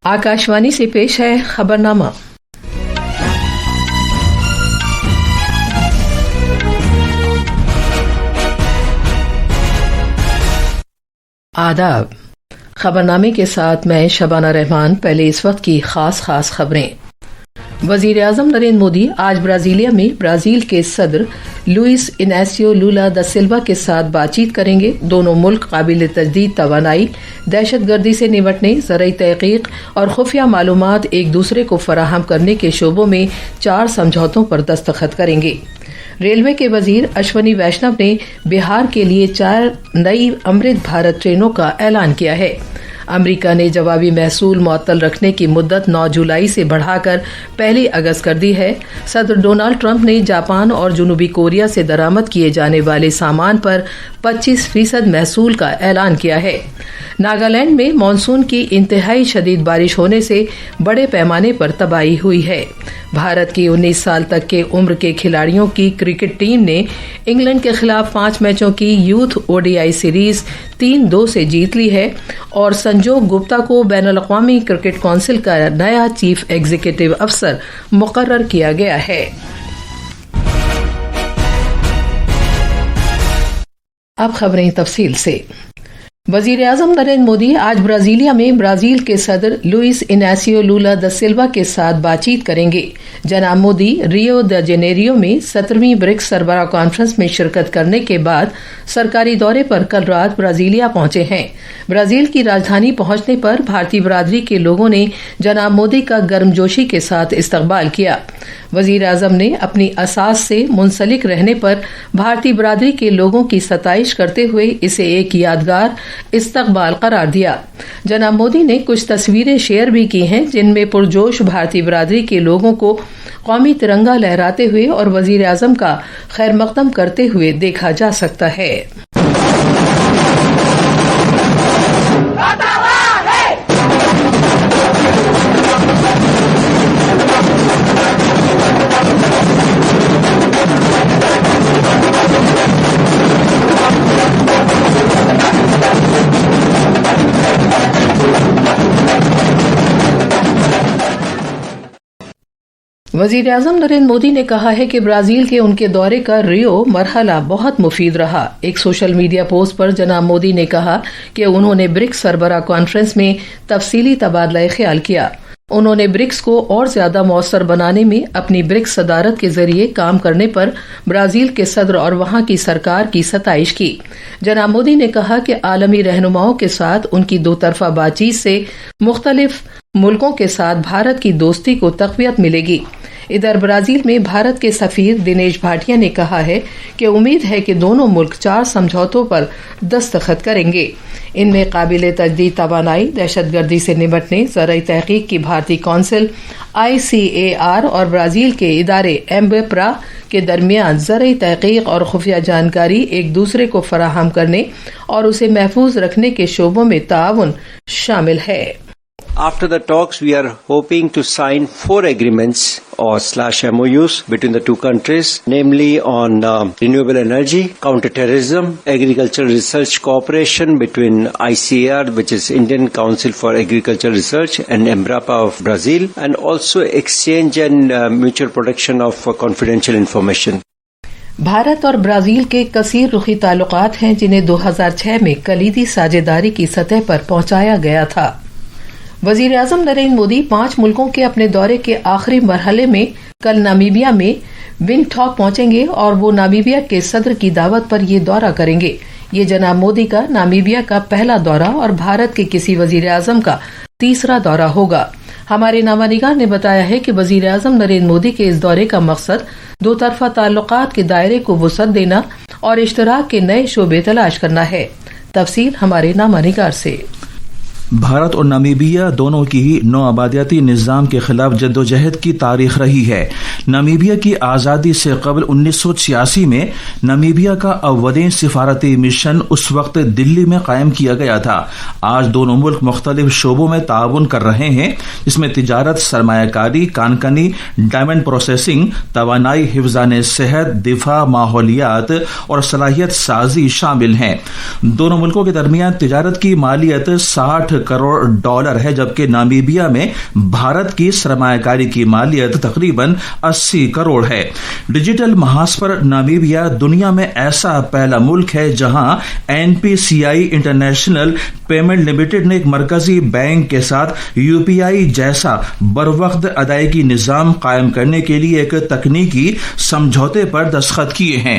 आकाशवाणी से पेश है खबरनामा। आदाब। खबरनामे के साथ मैं शबाना रहमान। पहले इस वक्त की खास खबरें। वजीर आजम नरेंद्र मोदी आज ब्राजीलिया में ब्राजील के सदर लुइस इनासियो लूला दा सिल्वा के साथ बातचीत करेंगे। दोनों मुल्क काबिल तजदीद तवानाई, दहशतगर्दी से निपटने, ज़राई तहकीक और खुफिया मालूमात एक दूसरे को फराहम करने के शोबों में 4 समझौतों पर दस्तखत करेंगे। रेलवे के वजीर अश्वनी वैष्णव ने बिहार के लिए 4 नई अमृत भारत ट्रेनों का ऐलान किया है। अमेरिका ने जवाबी महसूल मुअत्तल रखने की मुद्दत 9 जुलाई से बढ़ाकर 1 अगस्त कर दी है। सदर डोनाल्ड ट्रंप ने जापान और जनूबी कोरिया से दरामद किए जाने वाले सामान पर 25% महसूल का ऐलान किया है। नागालैंड में मानसून की इंतहाई शदीद बारिश होने से बड़े पैमाने पर तबाही हुई है। भारत की 19 साल तक के उम्र के खिलाड़ियों की क्रिकेट टीम ने इंग्लैंड के खिलाफ 5 मैचों की यूथ ओडीआई सीरीज 3-2 से जीत ली है और संजोग गुप्ता को बैनुल-अक़वामी क्रिकेट काउंसिल का नया चीफ एग्जीक्यूटिव अफसर मुकर्रर किया गया है। अब खबरें तफसील से। वजीर आजम नरेंद्र मोदी आज ब्राजीलिया में ब्राजील के सदर लुइस इनासियो लूला दा सिल्वा के साथ बातचीत करेंगे। जनाब मोदी रियो द जेनेरियो में 17वीं ब्रिक्स सरबराह कॉन्फ्रेंस में शिरकत करने के बाद सरकारी दौरे पर कल रात ब्राजीलिया पहुंचे हैं। ब्राजील की राजधानी पहुंचने पर भारतीय बिरादरी के लोगों ने जनाब मोदी का गर्मजोशी के साथ इस्तकबाल किया। वजीर आजम ने अपनी असास से मुंसलिक रहने पर भारतीय बिरादरी के लोगों की सताइश करते हुए इसे एक यादगार इस्तकबाल करार दिया। जनाब मोदी ने कुछ तस्वीरें शेयर भी की हैं जिनमें पुरजोश भारतीय बिरादरी के लोगों को कौमी तिरंगा लहराते हुए और वजीर आजम का खैर मकदम करते हुए देखा जा सकता है। वजीर आजम नरेंद्र मोदी ने कहा है कि ब्राजील के उनके दौरे का रियो मरहला बहुत मुफीद रहा। एक सोशल मीडिया पोस्ट पर जनाब मोदी ने कहा कि उन्होंने ब्रिक्स सरबराह कॉन्फ्रेंस में तफसीली तबादला ख्याल किया। उन्होंने ब्रिक्स को और ज्यादा मौसर बनाने में अपनी ब्रिक्स सदारत के जरिए काम करने पर ब्राजील के सदर और वहां की सरकार की सताइश की। जनाब मोदी ने कहा कि आलमी रहनुमाओं के साथ उनकी 2 तरफा बातचीत से मुख्तलिफ मुल्कों के साथ भारत की दोस्ती को तक़वियत मिलेगी। इधर ब्राजील में भारत के सफीर दिनेश भाटिया ने कहा है कि उम्मीद है कि दोनों मुल्क 4 समझौतों पर दस्तखत करेंगे। इनमें काबिल तजदीद तवानाई, दहशतगर्दी से निपटने, ज़राई तहकीक की भारतीय काउंसिल ICAR और ब्राजील के इदारे एम्बेप्रा के दरमियान ज़राई तहकीक और खुफिया जानकारी एक दूसरे को फराहम करने और उसे महफूज रखने के शोबों में ताउन शामिल है। After the talks, we are hoping to sign 4 agreements or /MOUs between the 2 countries, namely on renewable energy, counterterrorism, agricultural research cooperation between ICAR, which is Indian Council for Agricultural Research, and Embrapa of Brazil, and also exchange and mutual protection of confidential information. Bharat और Brazil के कसीर रुखी ताल्लुकात हैं जिन्हें 2006 में कलीदी साझेदारी की सतह पर पहुंचाया गया था। वजीर आजम नरेंद्र मोदी 5 मुल्कों के अपने दौरे के आखिरी मरहले में कल नामीबिया में विंडहॉक पहुंचेंगे और वो नामीबिया के सदर की दावत पर ये दौरा करेंगे। ये जनाब मोदी का नामीबिया का पहला दौरा और भारत के किसी वजीर आजम का तीसरा दौरा होगा। हमारे नामानिगार ने बताया है कि वजीर आजम नरेंद्र मोदी के इस दौरे का मकसद 2 तरफा ताल्लुकात के दायरे को वुसअत देना और इश्तराक के नए शोबे तलाश करना है। तफसील हमारे नामानिगार से। भारत और नामीबिया दोनों की ही नौआबादियाती निज़ाम के खिलाफ जद्दोजहद की तारीख रही है। नामीबिया की आज़ादी से कबल 1986 में नामीबिया का अव्वलीन सिफारती मिशन उस वक्त दिल्ली में कायम किया गया था। आज दोनों मुल्क मुख्तलिफ शोबों में ताउन कर रहे हैं, जिसमें तिजारत, सरमायाकारी, कानकनी, डायमंड प्रोसेसिंग, तवानाई, हिफ्ज़ान सेहत, दिफा, माहौलियात और सलाहियत साजी शामिल हैं। दोनों मुल्कों के दरमियान तिजारत की मालियत 60 करोड़ डॉलर है, जबकि नामीबिया में भारत की सरमायाकारी की मालियत तकरीबन 80 करोड़ है। डिजिटल महाज पर नामीबिया दुनिया में ऐसा पहला मुल्क है जहां NPCI इंटरनेशनल पेमेंट लिमिटेड ने एक मरकजी बैंक के साथ UPI जैसा बरवक्त अदायगी निजाम कायम करने के लिए एक तकनीकी समझौते पर दस्तखत किए हैं।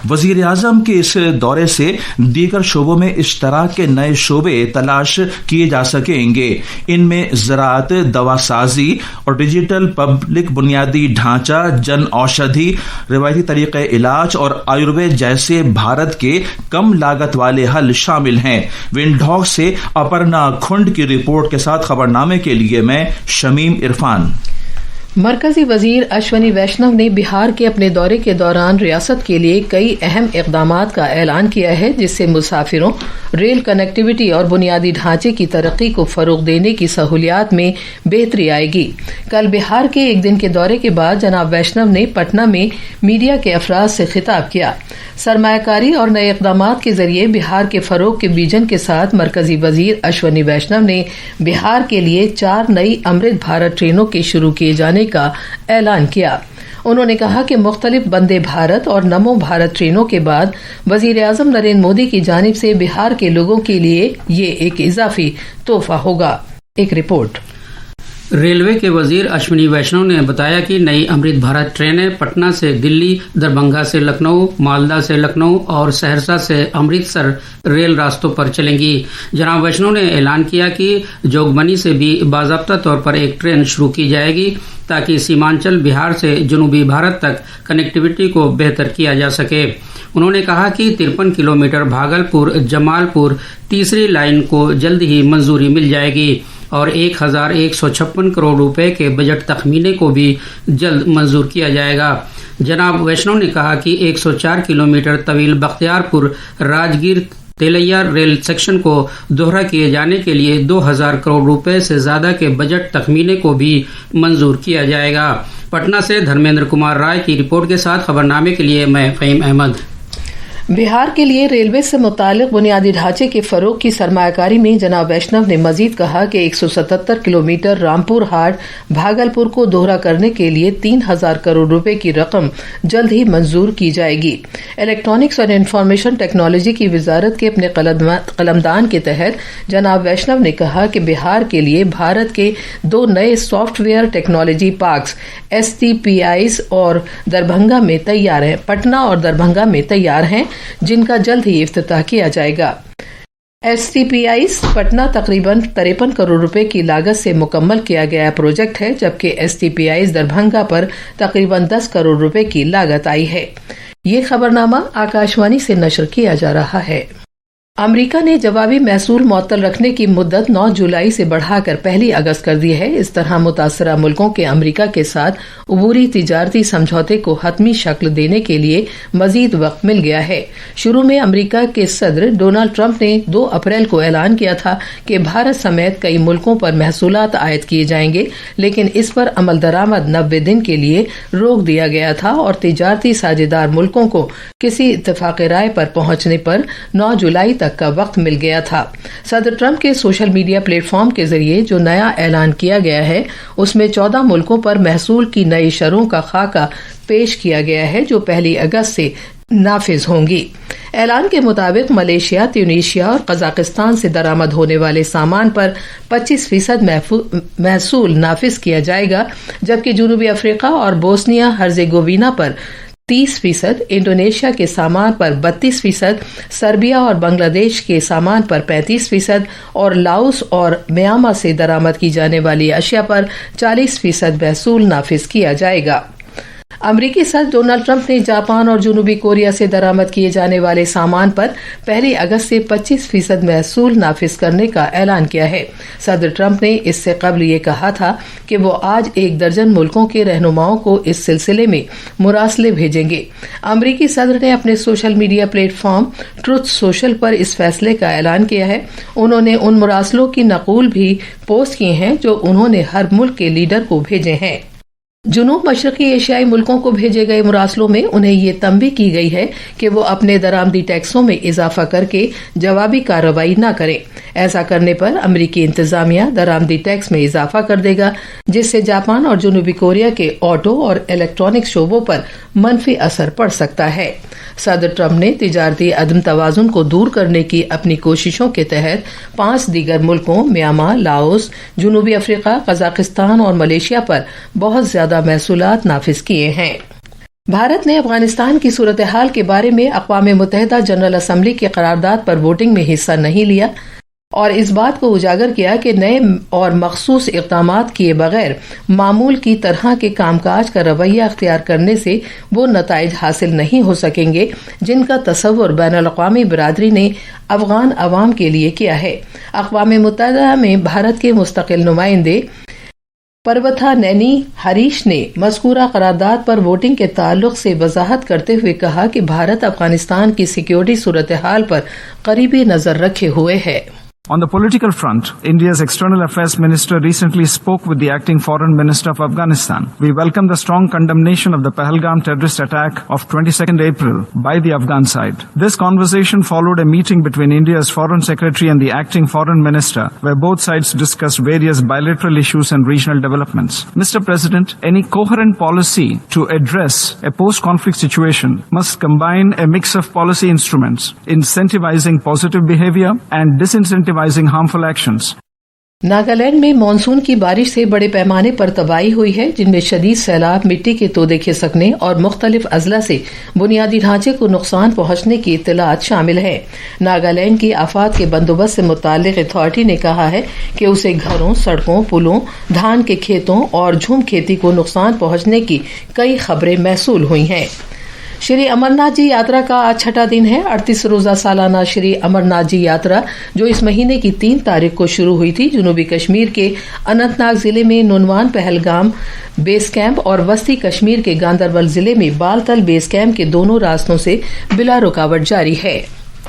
वजीर आजम के इस दौरे से दीगर शोबों में इश्तराक के नए शोबे तलाश किए जा सकेंगे। इनमें ज़राअत, दवासाजी और डिजिटल पब्लिक बुनियादी ढांचा, जन औषधि, रिवायती तरीक़े इलाज और आयुर्वेद जैसे भारत के कम लागत वाले हल शामिल हैं। विंडहॉक से अपर्णा खुंड की रिपोर्ट के साथ खबरनामे के लिए मैं शमीम इरफान। मरकजी वजीर अश्वनी वैष्णव ने बिहार के अपने दौरे के दौरान रियासत के लिए कई अहम इक़दामात का ऐलान किया है, जिससे मुसाफिरों, रेल कनेक्टिविटी और बुनियादी ढांचे की तरक्की को फरोग देने की सहूलियात में बेहतरी आएगी। कल बिहार के एक दिन के दौरे के बाद जनाब वैष्णव ने पटना में मीडिया के अफराद से खिताब किया। सरमायाकारी और नए इक़दामात के जरिए बिहार के फरोग के विजन के साथ मरकजी वजीर अश्वनी वैष्णव ने बिहार के लिए 4 नई अमृत भारत ट्रेनों के शुरू किए जाने का ऐलान किया। उन्होंने कहा कि मुख्तलिफ वंदे भारत और नमो भारत ट्रेनों के बाद वजीर आजम नरेंद्र मोदी की जानिब से बिहार के लोगों के लिए ये एक इजाफी तोहफा होगा। एक रिपोर्ट। रेलवे के वजीर अश्विनी वैष्णव ने बताया कि नई अमृत भारत ट्रेनें पटना से दिल्ली, दरभंगा से लखनऊ, मालदा से लखनऊ और सहरसा से अमृतसर रेल रास्तों पर चलेंगी। जनाब वैष्णव ने ऐलान किया कि जोगबनी से भी बाज़ाब्ता तौर पर एक ट्रेन शुरू की जाएगी ताकि सीमांचल बिहार से जनूबी भारत तक कनेक्टिविटी को बेहतर किया जा सके। उन्होंने कहा कि 53 किलोमीटर भागलपुर जमालपुर तीसरी लाइन को जल्द ही मंजूरी मिल जाएगी और 1156 करोड़ रुपए के बजट तखमीने को भी जल्द मंजूर किया जाएगा। जनाब वैष्णव ने कहा कि 104 किलोमीटर तवील बख्तियारपुर राजगीर तेलैया रेल सेक्शन को दोहरा किए जाने के लिए 2000 करोड़ रुपए से ज्यादा के बजट तखमीने को भी मंजूर किया जाएगा। पटना से धर्मेंद्र कुमार राय की रिपोर्ट के साथ खबरनामे के लिए मैं फहीम अहमद। बिहार के लिए रेलवे से मुतालिक बुनियादी ढांचे के फरोग की सरमायाकारी में जनाब वैष्णव ने मजीद कहा कि 177 किलोमीटर रामपुर हाट भागलपुर को दोहरा करने के लिए 3000 करोड़ रुपए की रकम जल्द ही मंजूर की जाएगी। इलेक्ट्रॉनिक्स और इंफॉर्मेशन टेक्नोलॉजी की वजारत के अपने कलमदान के तहत जनाब वैष्णव ने कहा कि बिहार के लिए भारत के 2 नए सॉफ्टवेयर टेक्नोलॉजी पार्क्स STPIs और दरभंगा में तैयार हैं, पटना और दरभंगा में तैयार हैं, जिनका जल्द ही इफ्तिताह किया जाएगा। STPIs पटना तकरीबन 53 करोड़ रुपए की लागत से मुकम्मल किया गया प्रोजेक्ट है, जबकि STPIs दरभंगा पर तकरीबन 10 करोड़ रुपए की लागत आई है। ये खबरनामा आकाशवाणी से नशर किया जा रहा है। अमेरिका ने जवाबी महसूल मुअत्तल रखने की मुद्दत 9 जुलाई से बढ़ाकर 1 अगस्त कर दी है। इस तरह मुतासरा मुल्कों के अमेरिका के साथ उबूरी तिजारती समझौते को हतमी शक्ल देने के लिए मजीद वक्त मिल गया है। शुरू में अमेरिका के सदर डोनाल्ड ट्रंप ने 2 अप्रैल को ऐलान किया था कि भारत समेत कई मुल्कों पर महसूलात आयद किए जाएंगे, लेकिन इस पर अमल दरामद 90 दिन के लिए रोक दिया गया था और तिजारती साझेदार मुल्कों को किसी इत्तफाक राय पर पहुंचने पर 9 जुलाई तक का वक्त मिल गया था। सदर ट्रंप के सोशल मीडिया प्लेटफॉर्म के जरिए जो नया ऐलान किया गया है, उसमें 14 मुल्कों पर महसूल की नई शरों का खाका पेश किया गया है, जो 1 अगस्त से नाफिज होंगी। ऐलान के मुताबिक मलेशिया, ट्यूनीशिया और कजाकिस्तान से दरामद होने वाले सामान पर 25% महसूल नाफिज किया जाएगा, जबकि जनूबी अफ्रीका और बोस्निया हर्जेगोविना पर 30%, इंडोनेशिया के सामान पर 32%, सर्बिया और बांग्लादेश के सामान पर 35% और लाओस और म्यांमार से दरामद की जाने वाली अशिया पर 40% महसूल नाफिज किया जाएगा। अमरीकी सदर डोनाल्ड ट्रंप ने जापान और जनूबी कोरिया से दरामद किए जाने वाले सामान पर 1 अगस्त से 25% महसूल नाफिज करने का ऐलान किया है। सदर ट्रंप ने इससे कबल ये कहा था कि वो आज 1 दर्जन मुल्कों के रहनुमाओं को इस सिलसिले में मुरासले भेजेंगे। अमरीकी सदर ने अपने social media platform truth social पर इस फैसले का ऐलान किया है। उन्होंने उन मुरासलों की नकूल भी पोस्ट किए हैं जो उन्होंने हर मुल्क के लीडर को भेजे हैं। जुनूब मशरकी एशियाई मुल्कों को भेजे गए मुरासलों में उन्हें ये तंबीह की गई है कि वो अपने दरामदी टैक्सों में इजाफा करके जवाबी कार्रवाई न करें। ऐसा करने पर अमरीकी इंतजामिया दरामदी टैक्स में इजाफा कर देगा, जिससे जापान और जनूबी कोरिया के ऑटो और इलेक्ट्रॉनिक शोबों पर मनफी असर पड़ सकता है। सदर ट्रंप ने तिजारती अदम तवाजुन को दूर करने की अपनी कोशिशों के तहत 5 दीगर मुल्कों म्यांमार, लाओस, जनूबी अफ्रीका, कजाकिस्तान और मलेशिया पर बहुत ज्यादा महसूलात नाफिज किए हैं। भारत ने अफगानिस्तान की सूरत हाल के बारे में अक़वाम मुत्तहिदा जनरल असम्बली की करारदाद पर वोटिंग में हिस्सा नहीं लिया और इस बात को उजागर किया कि नए और मखसूस इक़दामात किए बगैर मामूल की तरह के कामकाज का रवैया अख्तियार करने से वो नताइज हासिल नहीं हो सकेंगे जिनका तसव्वुर बैनुल अक़वामी बिरादरी ने अफगान अवाम के लिए किया है। अक़वाम मुत्तहिदा में भारत के मुस्तकिल नुमाइंदे पर्वथा नैनी हरीश ने मज़कूरा करारदाद पर वोटिंग के ताल्लुक से वजाहत करते हुए कहा कि भारत अफगानिस्तान की सिक्योरिटी सूरत हाल पर करीबी नजर रखे हुए है। On the political front, India's External Affairs Minister recently spoke with the acting Foreign Minister of Afghanistan. We welcome the strong condemnation of the Pahalgam terrorist attack of 22nd April by the Afghan side. This conversation followed a meeting between India's Foreign Secretary and the acting Foreign Minister, where both sides discussed various bilateral issues and regional developments. Mr. President, any coherent policy to address a post-conflict situation must combine a mix of policy instruments, incentivizing positive behavior and disincentivizing harmful actions. Nagaland में monsoon की बारिश से बड़े पैमाने पर तबाही हुई है, जिनमें शदीद सैलाब, मिट्टी के तोदे खिसकने और मुख्तलिफ अजला से बुनियादी ढांचे को नुकसान पहुंचने की इत्तलात शामिल है। नागालैंड की आफात के बंदोबस्त से मुताल्लिक अथॉरिटी ने कहा है कि उसे घरों, सड़कों, पुलों, धान के खेतों और झूम खेती को नुकसान पहुंचने की कई खबरें महसूल हुई हैं। श्री अमरनाथ जी यात्रा का आज छठा दिन है। 38 रोजा सालाना श्री अमरनाथ जी यात्रा, जो इस महीने की 3 तारीख को शुरू हुई थी, जनूबी कश्मीर के अनंतनाग जिले में नुनवान पहलगाम बेस कैंप और वस्ती कश्मीर के गांदरबल जिले में बालतल बेस कैंप के दोनों रास्तों से बिला रुकावट जारी है।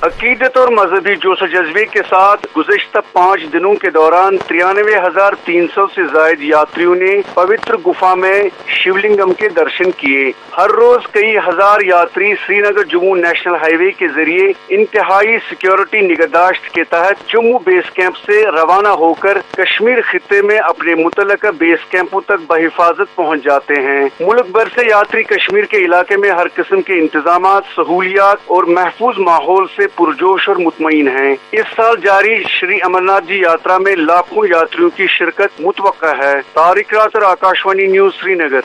अकीदत और मजहबी जोश जज्बे के साथ गुज़िश्ता 5 दिनों के दौरान 93,300 से जायद यात्रियों ने पवित्र गुफा में शिवलिंगम के दर्शन किए। हर रोज कई हजार यात्री श्रीनगर जम्मू नेशनल हाईवे के जरिए इंतहाई सिक्योरिटी निगहदाश्त के तहत जम्मू बेस कैंप से रवाना होकर कश्मीर खित्ते में अपने मुतल्लका बेस कैंपों तक बहिफाजत पहुँच जाते हैं। मुल्क भर से यात्री कश्मीर के इलाके में हर किस्म के इंतजामात, सहूलियात और महफूज माहौल से पुरजोश और मुतमईन हैं। इस साल जारी श्री अमरनाथ जी यात्रा में लाखों यात्रियों की शिरकत मुतवक्का है। तारिक रातर, आकाशवाणी न्यूज, श्रीनगर।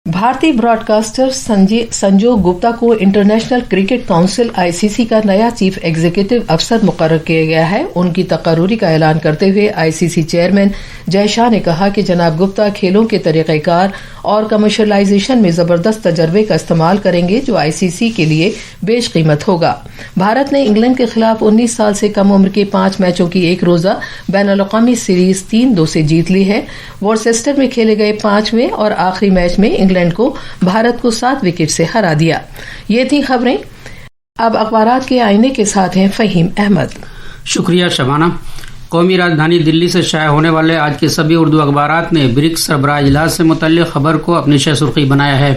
भारतीय ब्रॉडकास्टर संजोग गुप्ता को इंटरनेशनल क्रिकेट काउंसिल आईसीसी का नया चीफ एग्जीक्यूटिव अफसर मुकर्रर किया गया है। उनकी तकर्रुरी का ऐलान करते हुए आईसीसी चेयरमैन जय शाह ने कहा कि जनाब गुप्ता खेलों के तरीक़ेकार और कमर्शलाइजेशन में जबरदस्त तजर्बे का इस्तेमाल करेंगे, जो आईसीसी के लिए बेशकीमत होगा। भारत ने इंग्लैंड के खिलाफ 19 साल से कम उम्र के 5 मैचों की एक रोजा बैनुल-अक़वामी सीरीज 3-2 से जीत ली है। वॉर्सेस्टर में खेले गए 5वें और आखिरी मैच में इंग्लैंड को भारत को 7 विकेट से हरा दिया। ये थी खबरें। अब अखबारात के आईने के साथ हैं फहीम अहमद। शुक्रिया शबाना। कौमी राजधानी दिल्ली से शाया होने वाले आज के सभी उर्दू अखबारात ने ब्रिक्स सरबराह इजलास से मुतल्लिक खबर को अपनी शह सुर्खी बनाया है।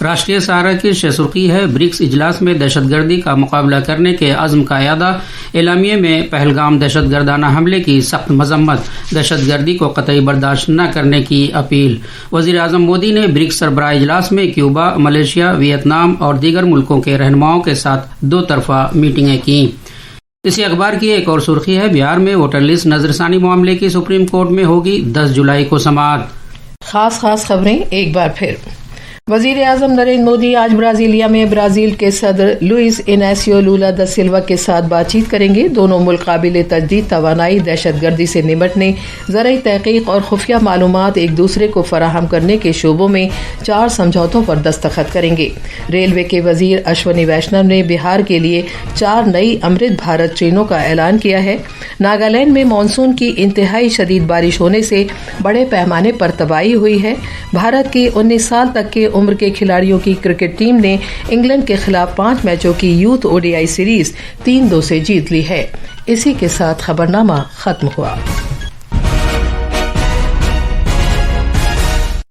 राष्ट्रीय सहारा की शह सुर्खी है, ब्रिक्स इजलास में दहशतगर्दी का मुकाबला करने के अज़्म का यादा। एलामिये में पहलगाम दहशतगर्दाना हमले की सख्त मजम्मत, दहशतगर्दी को कतई बर्दाश्त न करने की अपील। वज़ीर आज़म मोदी ने ब्रिक्स सरबराह इजलास में क्यूबा, मलेशिया, वियतनाम और दीगर मुल्कों के रहनुमाओं के साथ 2 तरफा मीटिंगें की। इसी अखबार की एक और सुर्खी है, बिहार में वोटर लिस्ट नजरसानी मामले की सुप्रीम कोर्ट में होगी 10 जुलाई को समाअत। खास खबरें एक बार फिर। वजीर आजम नरेंद्र मोदी आज ब्राजीलिया में ब्राजील के सदर लुइस इनासियो लूला दा सिल्वा के साथ बातचीत करेंगे। दोनों मुल्क काबिल तजदीद तवानाई, दहशतगर्दी से निपटने, ज़राई तहकीक और खुफिया मालूमात एक दूसरे को फराहम करने के शोबों में 4 समझौतों पर दस्तखत करेंगे। रेलवे के वजीर अश्वनी वैष्णव ने बिहार के लिए 4 नई अमृत भारत ट्रेनों का ऐलान किया है। नागालैंड में मानसून की इंतहाई शदीद बारिश होने से बड़े पैमाने पर तबाही हुई है। भारत की 19 साल तक के उम्र के खिलाड़ियों की क्रिकेट टीम ने इंग्लैंड के खिलाफ 5 मैचों की यूथ ओडीआई सीरीज 3-2 से जीत ली है। इसी के साथ खबरनामा खत्म हुआ।